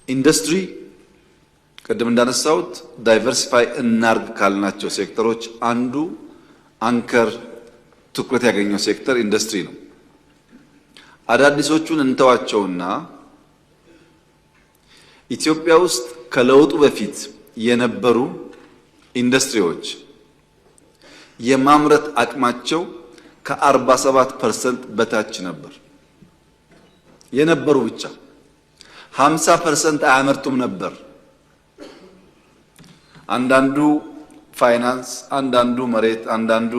ኢንዱስትሪ ቅድም እንዳነሳሁት ዳይቨርሲፋይ እናርግ ካልናቸው ሴክተሮች አንዱ አንከር ትኩረት ያገኘው ሴክተር ኢንዱስትሪ ነው። አዳዲሶቹን እንተዋቸውና ኢትዮጵያ ውስጥ ከለውጡ በፊት የነበሩ ኢንዱስትሪዎች የማምረት አቅማቸው ከ47% በታች ነበር የነበሩ ብቻ 50% አያመርቱም ነበር። አንዳንዱ ፋይናንስ፣ አንዳንዱ መሬት፣ አንዳንዱ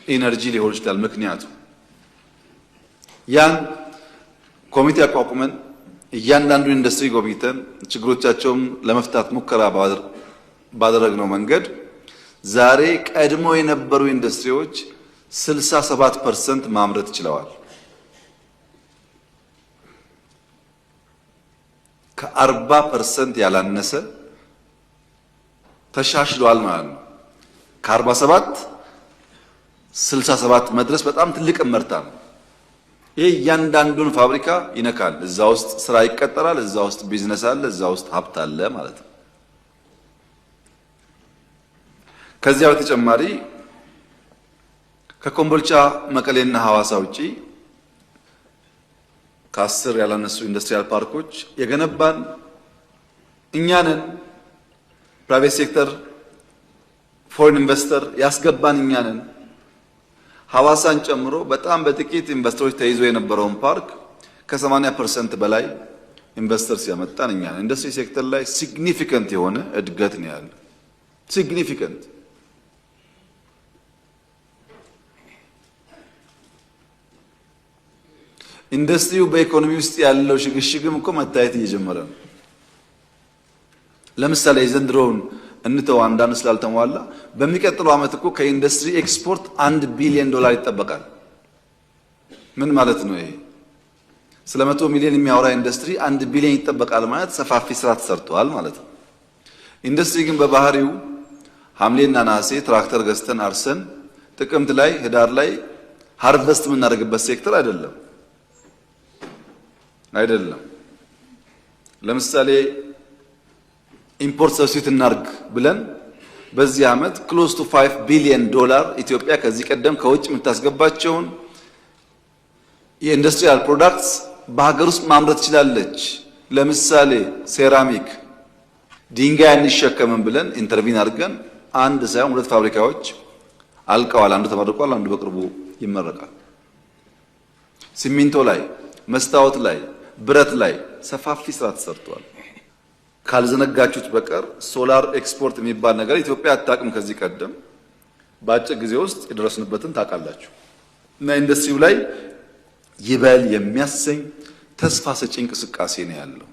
ኢነርጂ ሊሆን ይችላል ምክንያቱ። ያን ኮሚቴ አቋቁመን እያንዳንዱ ኢንዱስትሪ ጎብኝተን ችግሮቻቸውን ለመፍታት ሙከራ ባደረግነው መንገድ ዛሬ ቀድሞ የነበሩ ኢንዱስትሪዎች 67% ማምረት ችለዋል። ከ40% ያላነሰ ተሻሽሏል ማለት ነው። ከ47 67 መድረስ በጣም ትልቅ እመርታ ነው። ይሄ እያንዳንዱን ፋብሪካ ይነካል። እዛ ውስጥ ስራ ይቀጠራል፣ እዛ ውስጥ ቢዝነስ አለ፣ እዛ ውስጥ ሀብት አለ ማለት ነው። ከዚያ በተጨማሪ ከኮምቦልቻ መቀሌና ሐዋሳ ውጪ ከ10 ያላነሱ ኢንዱስትሪያል ፓርኮች የገነባን እኛንን፣ ፕራይቬት ሴክተር ፎሬን ኢንቨስተር ያስገባን እኛንን። ሐዋሳን ጨምሮ በጣም በጥቂት ኢንቨስተሮች ተይዞ የነበረውን ፓርክ ከ80% በላይ ኢንቨስተር ሲያመጣን እኛንን። ኢንዱስትሪ ሴክተር ላይ ሲግኒፊካንት የሆነ እድገት ነው ያለው። ሲግኒፊካንት ኢንዱስትሪው በኢኮኖሚ ውስጥ ያለው ሽግሽግም እኮ መታየት እየጀመረ ነው። ለምሳሌ የዘንድሮውን እንተው አንዳንድ ስላልተሟላ በሚቀጥለው ዓመት እኮ ከኢንዱስትሪ ኤክስፖርት $1 ቢሊዮን ይጠበቃል። ምን ማለት ነው ይሄ? ስለ 100 ሚሊዮን የሚያወራ ኢንዱስትሪ $1 ቢሊዮን ይጠበቃል ማለት ሰፋፊ ስራ ተሰርቷል ማለት ነው። ኢንዱስትሪ ግን በባህሪው ሐምሌና ነሐሴ ትራክተር ገዝተን አርሰን ጥቅምት ላይ ህዳር ላይ ሃርቨስት የምናደርግበት ሴክተር አይደለም። ለምሳሌ ኢምፖርት ሰብስቲት እናርግ ብለን በዚህ ዓመት ክሎዝ ቱ $5 ቢሊዮን ኢትዮጵያ ከዚህ ቀደም ከውጭ የምታስገባቸውን የኢንዱስትሪያል ፕሮዳክትስ በሀገር ውስጥ ማምረት ትችላለች። ለምሳሌ ሴራሚክ ድንጋይ እንሸከምን ብለን ኢንተርቪን አድርገን አንድ ሳይሆን 2 ፋብሪካዎች አልቀዋል። አንዱ ተመርቋል፣ አንዱ በቅርቡ ይመረቃል። ሲሚንቶ ላይ፣ መስታወት ላይ፣ ብረት ላይ ሰፋፊ ስራ ተሰርቷል። ካልዘነጋችሁት በቀር ሶላር ኤክስፖርት የሚባል ነገር ኢትዮጵያ አታውቅም። ከዚህ ቀደም በአጭር ጊዜ ውስጥ የደረስንበትን ታውቃላችሁ። እና ኢንዱስትሪው ላይ ይበል የሚያሰኝ ተስፋ ሰጪ እንቅስቃሴ ነው ያለው።